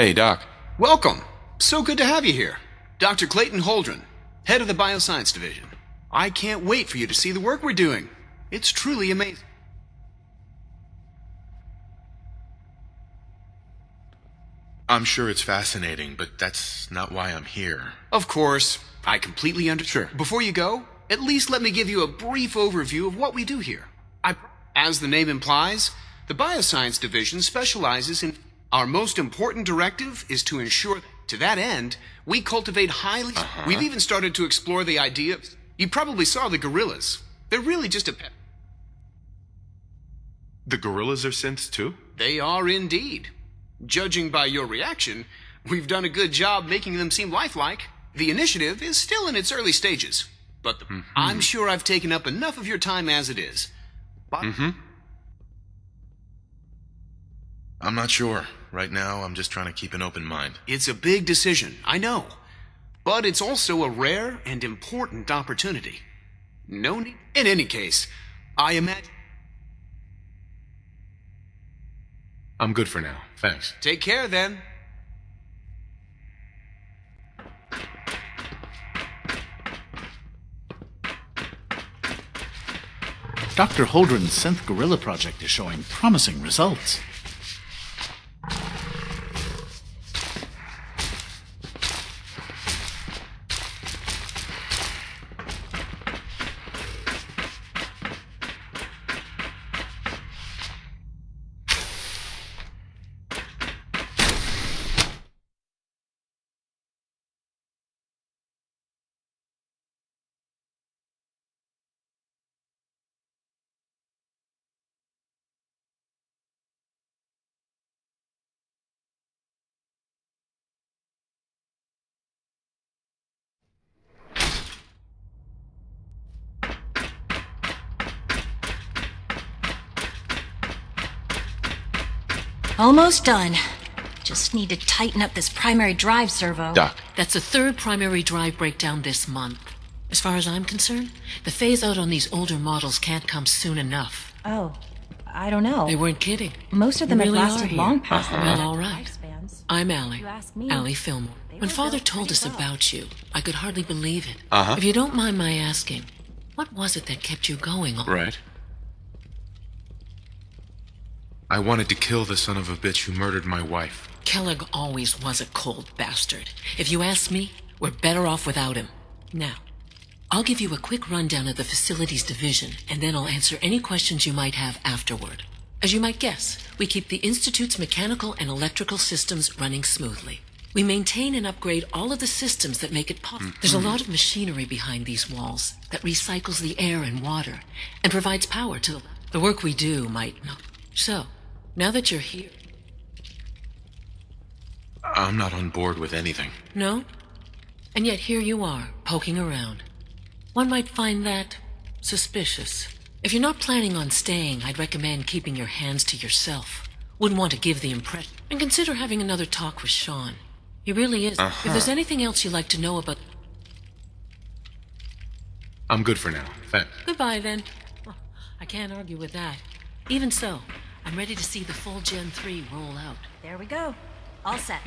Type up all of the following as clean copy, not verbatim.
Hey, Doc. Welcome. So good to have you here. Dr. Clayton Holdren, head of the Bioscience Division. I can't wait for you to see the work we're doing. It's truly amazing. I'm sure it's fascinating, but that's not why I'm here. Of course, I completely understand. Sure. Before you go, at least let me give you a brief overview of what we do here. As the name implies, the Bioscience Division specializes in... Our most important directive is to ensure... To that end, we cultivate highly... We've even started to explore the idea of... You probably saw the gorillas. They're really just a pet. The gorillas are synths too? They are indeed. Judging by your reaction, we've done a good job making them seem lifelike. The initiative is still in its early stages, but I'm sure I've taken up enough of your time as it is. But I'm not sure. Right now, I'm just trying to keep an open mind. It's a big decision, I know. But it's also a rare and important opportunity. No need... In any case, I imagine... I'm good for now. Thanks. Take care, then. Dr. Holdren's Synth Gorilla project is showing promising results. Almost done. Just need to tighten up this primary drive servo. Doc. That's the third primary drive breakdown this month. As far as I'm concerned, the phase-out on these older models can't come soon enough. Oh, I don't know. They weren't kidding. Most of them You have really lasted are here. long past their Well, all right. lifespans. I'm Allie. You ask me. Allie Fillmore. They When were Father built told pretty us well. about you, I could hardly believe it. Uh-huh. If you don't mind my asking, what was it that kept you going all Right. I wanted to kill the son of a bitch who murdered my wife. Kellogg always was a cold bastard. If you ask me, we're better off without him. Now, I'll give you a quick rundown of the facilities division, and then I'll answer any questions you might have afterward. As you might guess, we keep the Institute's mechanical and electrical systems running smoothly. We maintain and upgrade all of the systems that make it possible. There's a lot of machinery behind these walls that recycles the air and water and provides power to the work we do might not. So, now that you're here... I'm not on board with anything. No? And yet here you are, poking around. One might find that suspicious. If you're not planning on staying, I'd recommend keeping your hands to yourself. Wouldn't want to give the impression. And consider having another talk with Sean. He really is. If there's anything else you'd like to know about... I'm good for now. Thanks. Goodbye, then. Oh, I can't argue with that. Even so, I'm ready to see the full Gen 3 roll out. There we go. All set.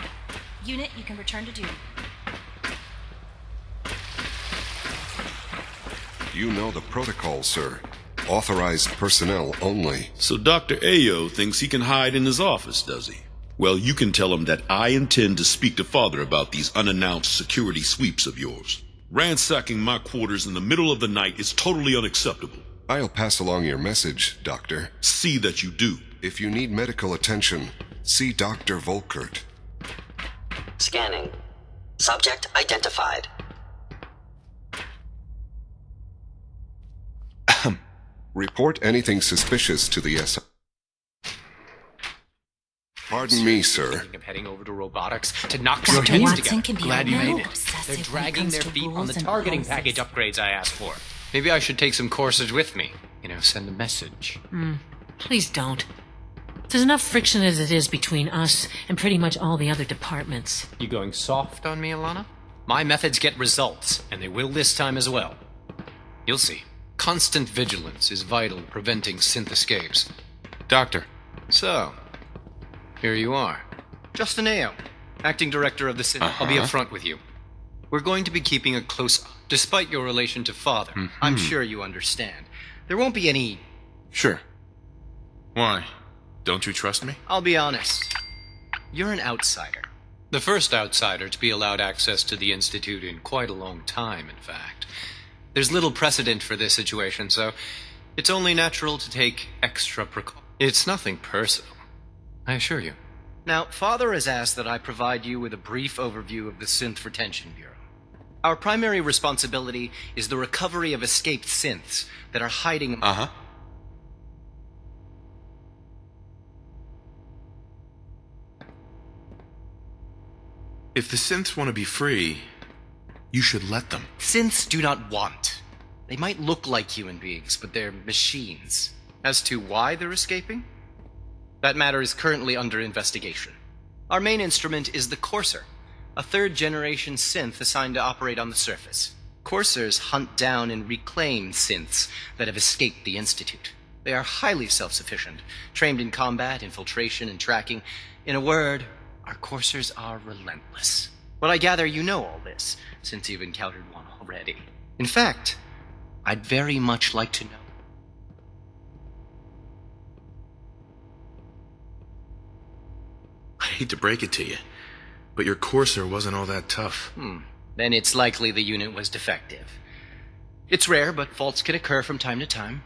Unit, you can return to duty. You know the protocol, sir. Authorized personnel only. So Dr. Ayo thinks he can hide in his office, does he? Well, you can tell him that I intend to speak to Father about these unannounced security sweeps of yours. Ransacking my quarters in the middle of the night is totally unacceptable. I'll pass along your message, Doctor. See that you do. If you need medical attention, see Dr. Volkert. Scanning. Subject identified. Report anything suspicious to the S. Pardon me, sir. Thinking of heading over to robotics to knock Dr. some heads Watson together. can be Glad you real made it. obsessive They're when it dragging comes their to feet on rules the and targeting policies. package upgrades I asked for. Maybe I should take some courses with me. Send a message. Please don't. There's enough friction as it is between us and pretty much all the other departments. You going soft on me, Alana? My methods get results, and they will this time as well. You'll see. Constant vigilance is vital in preventing synth escapes. Doctor. So, here you are. Justin Ayo, Acting Director of the Synth. I'll be upfront with you. We're going to be keeping a close eye. Despite your relation to Father, I'm sure you understand. There won't be any... Sure. Why? Don't you trust me? I'll be honest. You're an outsider. The first outsider to be allowed access to the Institute in quite a long time, in fact. There's little precedent for this situation, so it's only natural to take extra precautions. It's nothing personal, I assure you. Now, Father has asked that I provide you with a brief overview of the Synth Retention Bureau. Our primary responsibility is the recovery of escaped synths that are hiding... If the synths want to be free, you should let them. Synths do not want. They might look like human beings, but they're machines. As to why they're escaping? That matter is currently under investigation. Our main instrument is the Courser, a third-generation synth assigned to operate on the surface. Coursers hunt down and reclaim synths that have escaped the Institute. They are highly self-sufficient, trained in combat, infiltration, and tracking. In a word, our Coursers are relentless. But I gather you know all this, since you've encountered one already. In fact, I'd very much like to know. I hate to break it to you, but your Courser wasn't all that tough. Then it's likely the unit was defective. It's rare, but faults can occur from time to time.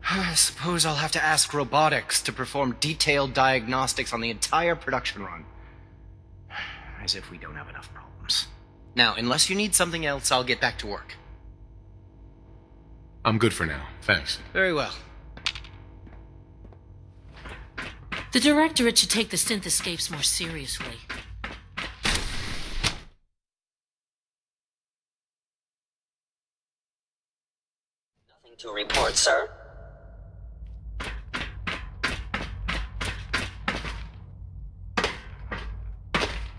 I suppose I'll have to ask robotics to perform detailed diagnostics on the entire production run. As if we don't have enough problems. Now, unless you need something else, I'll get back to work. I'm good for now, thanks. Very well. The Directorate should take the synth escapes more seriously. Nothing to report, sir.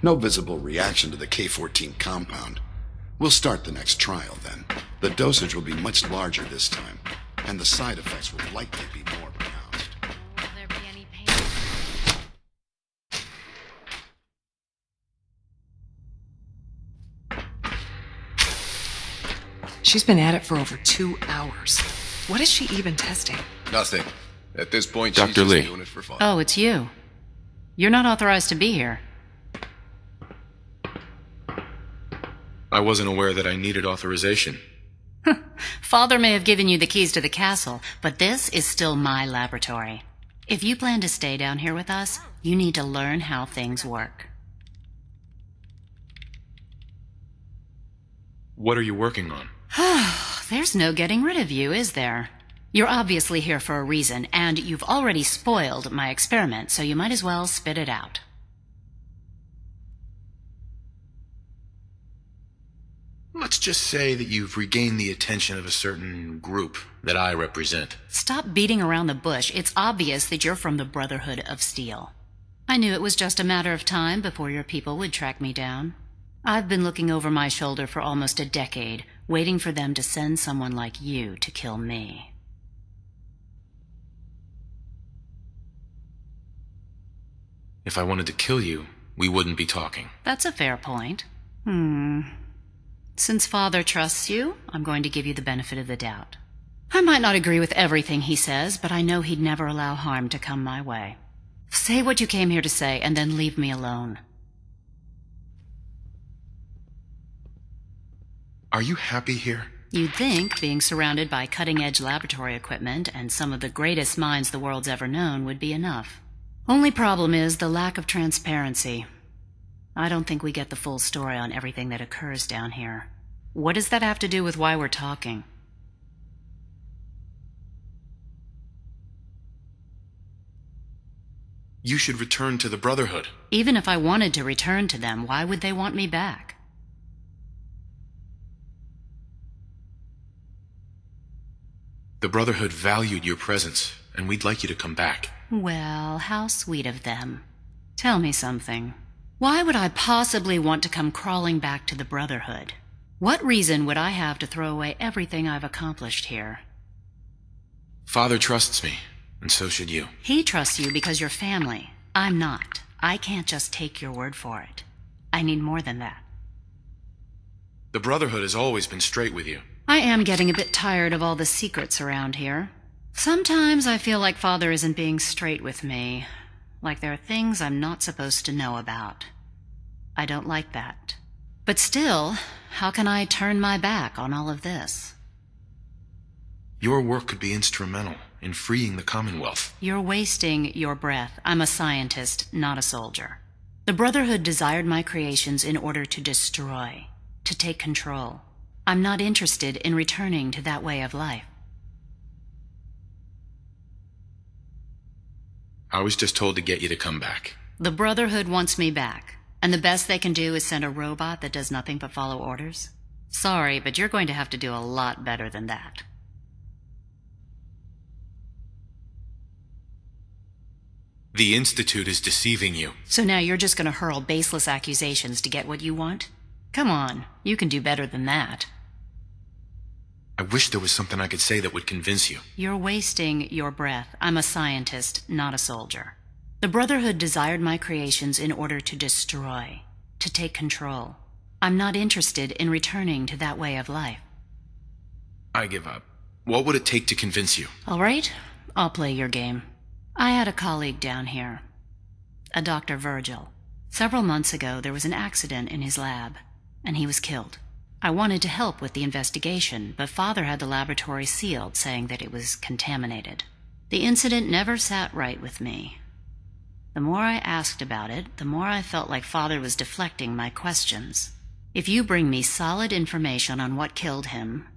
No visible reaction to the K-14 compound. We'll start the next trial then. The dosage will be much larger this time, and the side effects will likely be more pronounced. Will there be any pain? She's been at it for over 2 hours. What is she even testing? Nothing. At this point, Dr. she's just Lee. doing it for fun. Oh, it's you. You're not authorized to be here. I wasn't aware that I needed authorization. Father may have given you the keys to the castle, but this is still my laboratory. If you plan to stay down here with us, you need to learn how things work. What are you working on? There's no getting rid of you, is there? You're obviously here for a reason, and you've already spoiled my experiment, so you might as well spit it out. Let's just say that you've regained the attention of a certain group that I represent. Stop beating around the bush. It's obvious that you're from the Brotherhood of Steel. I knew it was just a matter of time before your people would track me down. I've been looking over my shoulder for almost a decade, waiting for them to send someone like you to kill me. If I wanted to kill you, we wouldn't be talking. That's a fair point. Since Father trusts you, I'm going to give you the benefit of the doubt. I might not agree with everything he says, but I know he'd never allow harm to come my way. Say what you came here to say, and then leave me alone. Are you happy here? You'd think being surrounded by cutting-edge laboratory equipment and some of the greatest minds the world's ever known would be enough. Only problem is the lack of transparency. I don't think we get the full story on everything that occurs down here. What does that have to do with why we're talking? You should return to the Brotherhood. Even if I wanted to return to them, why would they want me back? The Brotherhood valued your presence, and we'd like you to come back. Well, how sweet of them. Tell me something. Why would I possibly want to come crawling back to the Brotherhood? What reason would I have to throw away everything I've accomplished here? Father trusts me, and so should you. He trusts you because you're family. I'm not. I can't just take your word for it. I need more than that. The Brotherhood has always been straight with you. I am getting a bit tired of all the secrets around here. Sometimes I feel like Father isn't being straight with me, like there are things I'm not supposed to know about. I don't like that. But still, how can I turn my back on all of this? Your work could be instrumental in freeing the Commonwealth. You're wasting your breath. I'm a scientist, not a soldier. The Brotherhood desired my creations in order to destroy, to take control. I'm not interested in returning to that way of life. I was just told to get you to come back. The Brotherhood wants me back, and the best they can do is send a robot that does nothing but follow orders. Sorry, but you're going to have to do a lot better than that. The Institute is deceiving you. So now you're just going to hurl baseless accusations to get what you want? Come on, you can do better than that. I wish there was something I could say that would convince you. You're wasting your breath. I'm a scientist, not a soldier. The Brotherhood desired my creations in order to destroy, to take control. I'm not interested in returning to that way of life. I give up. What would it take to convince you? All right, I'll play your game. I had a colleague down here, a Dr. Virgil. Several months ago, there was an accident in his lab, and he was killed. I wanted to help with the investigation, but Father had the laboratory sealed, saying that it was contaminated. The incident never sat right with me. The more I asked about it, the more I felt like Father was deflecting my questions. If you bring me solid information on what killed him,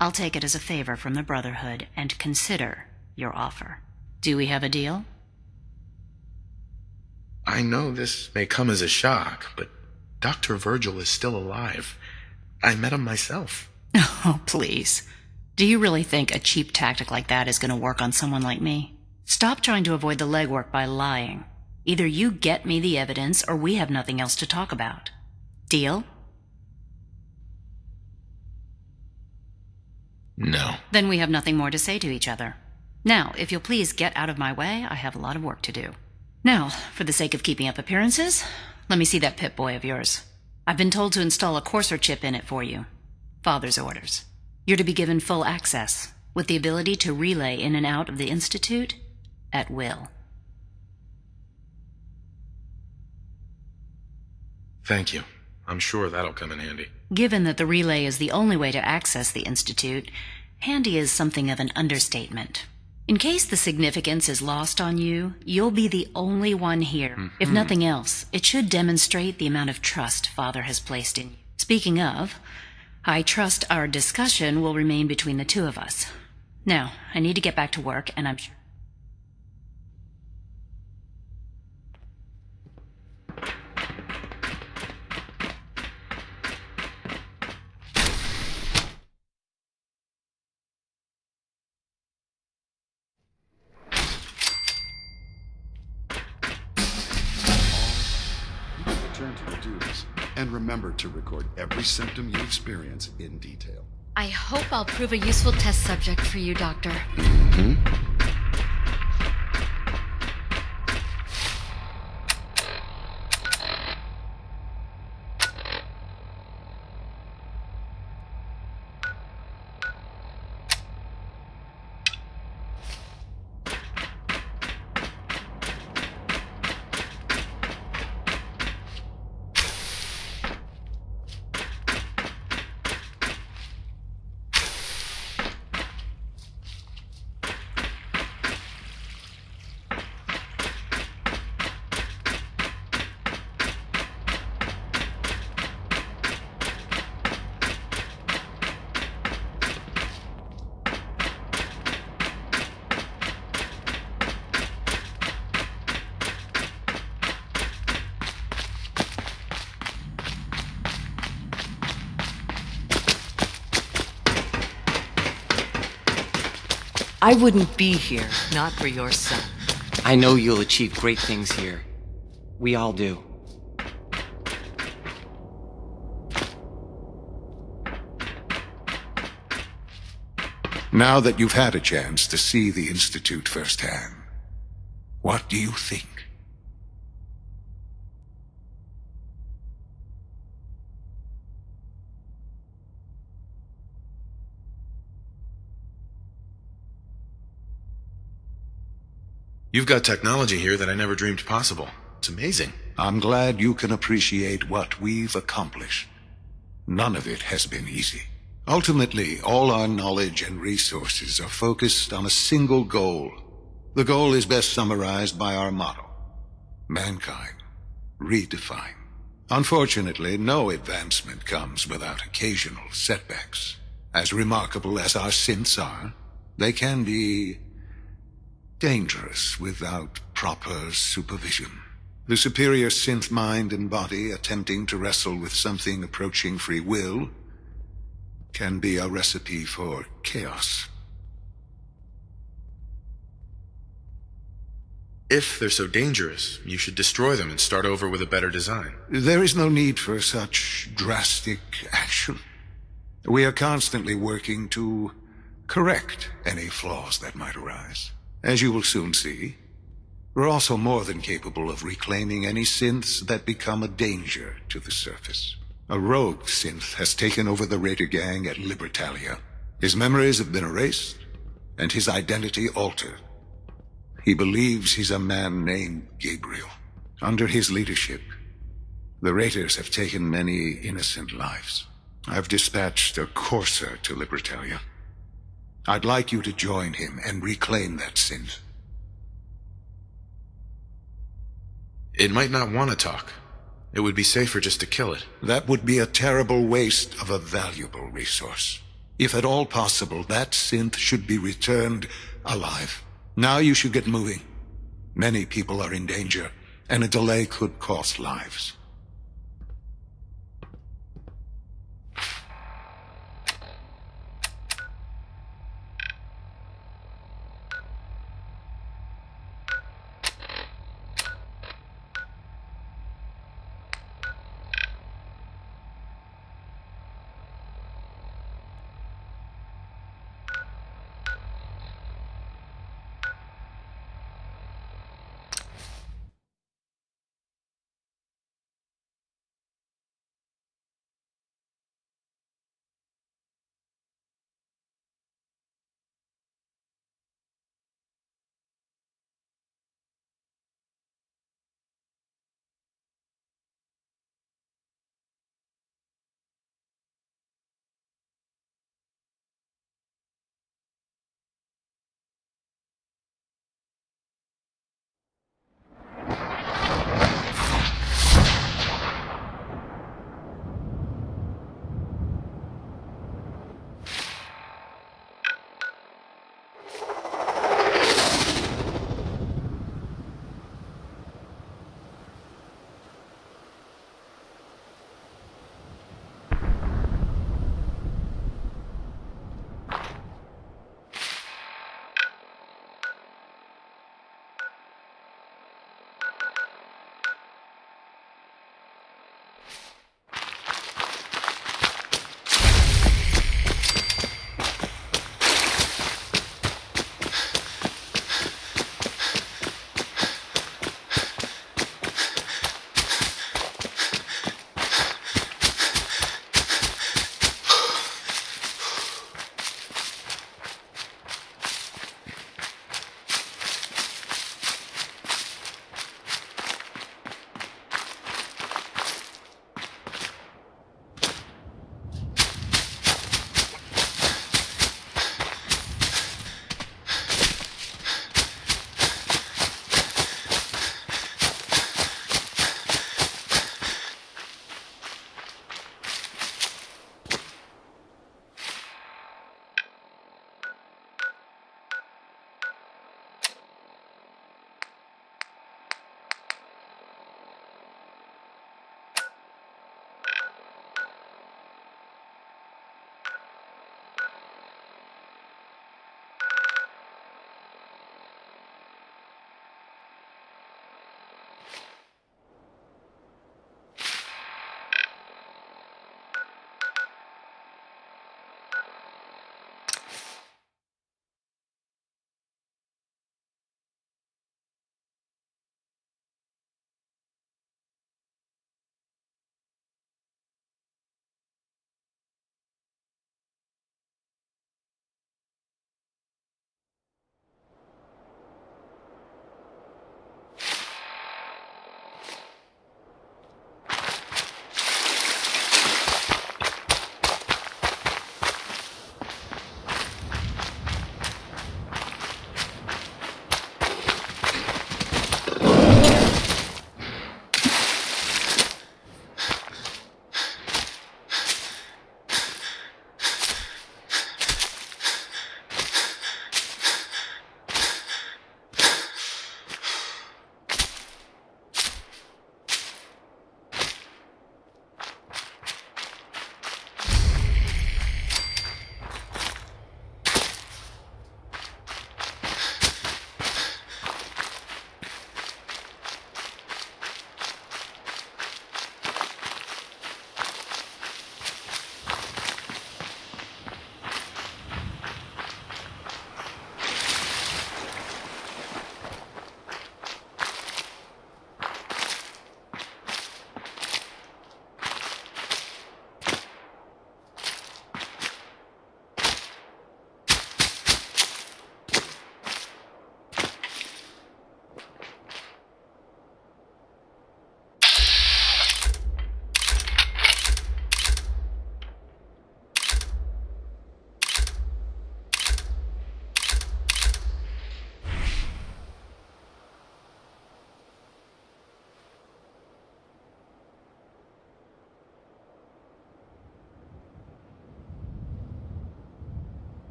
I'll take it as a favor from the Brotherhood and consider your offer. Do we have a deal? I know this may come as a shock, but Dr. Virgil is still alive. I met him myself. Oh, please. Do you really think a cheap tactic like that is going to work on someone like me? Stop trying to avoid the legwork by lying. Either you get me the evidence, or we have nothing else to talk about. Deal? No. Then we have nothing more to say to each other. Now, if you'll please get out of my way, I have a lot of work to do. Now, for the sake of keeping up appearances, let me see that Pip-Boy of yours. I've been told to install a Courser chip in it for you. Father's orders. You're to be given full access, with the ability to relay in and out of the Institute at will. Thank you. I'm sure that'll come in handy. Given that the relay is the only way to access the Institute, handy is something of an understatement. In case the significance is lost on you, you'll be the only one here. Mm-hmm. If nothing else, it should demonstrate the amount of trust Father has placed in you. Speaking of, I trust our discussion will remain between the two of us. Now, I need to get back to work, and I'm sure... Return to your duties, and remember to record every symptom you experience in detail. I hope I'll prove a useful test subject for you, Doctor. Mm-hmm. I wouldn't be here, not for your son. I know you'll achieve great things here. We all do. Now that you've had a chance to see the Institute firsthand, what do you think? You've got technology here that I never dreamed possible. It's amazing. I'm glad you can appreciate what we've accomplished. None of it has been easy. Ultimately, all our knowledge and resources are focused on a single goal. The goal is best summarized by our motto: mankind, redefine. Unfortunately, no advancement comes without occasional setbacks. As remarkable as our synths are, they can be dangerous without proper supervision. The superior synth mind and body attempting to wrestle with something approaching free will can be a recipe for chaos. If they're so dangerous, you should destroy them and start over with a better design. There is no need for such drastic action. We are constantly working to correct any flaws that might arise. As you will soon see, we're also more than capable of reclaiming any synths that become a danger to the surface. A rogue synth has taken over the Raider gang at Libertalia. His memories have been erased, and his identity altered. He believes he's a man named Gabriel. Under his leadership, the Raiders have taken many innocent lives. I've dispatched a courser to Libertalia. I'd like you to join him and reclaim that synth. It might not want to talk. It would be safer just to kill it. That would be a terrible waste of a valuable resource. If at all possible, that synth should be returned alive. Now you should get moving. Many people are in danger, and a delay could cost lives.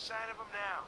sign of him now.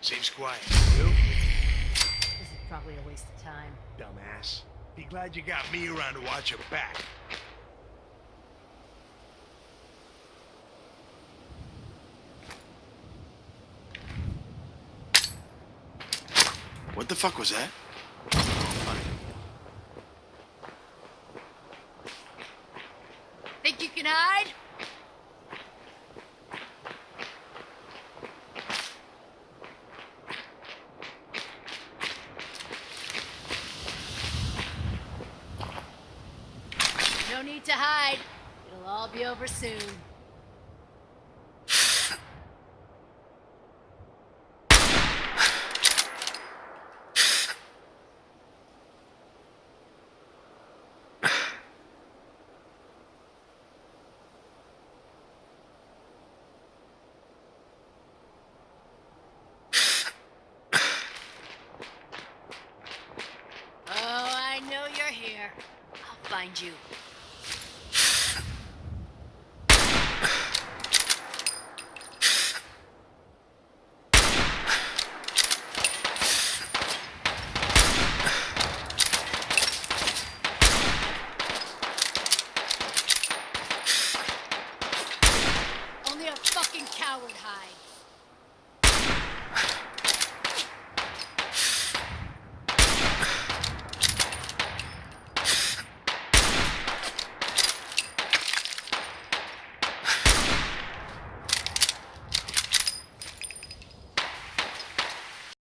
Seems quiet. You? This is probably a waste of time. Dumbass. Be glad you got me around to watch your back. What the fuck was that? Think you can hide? No need to hide. It'll all be over soon. Oh, I know you're here. I'll find you.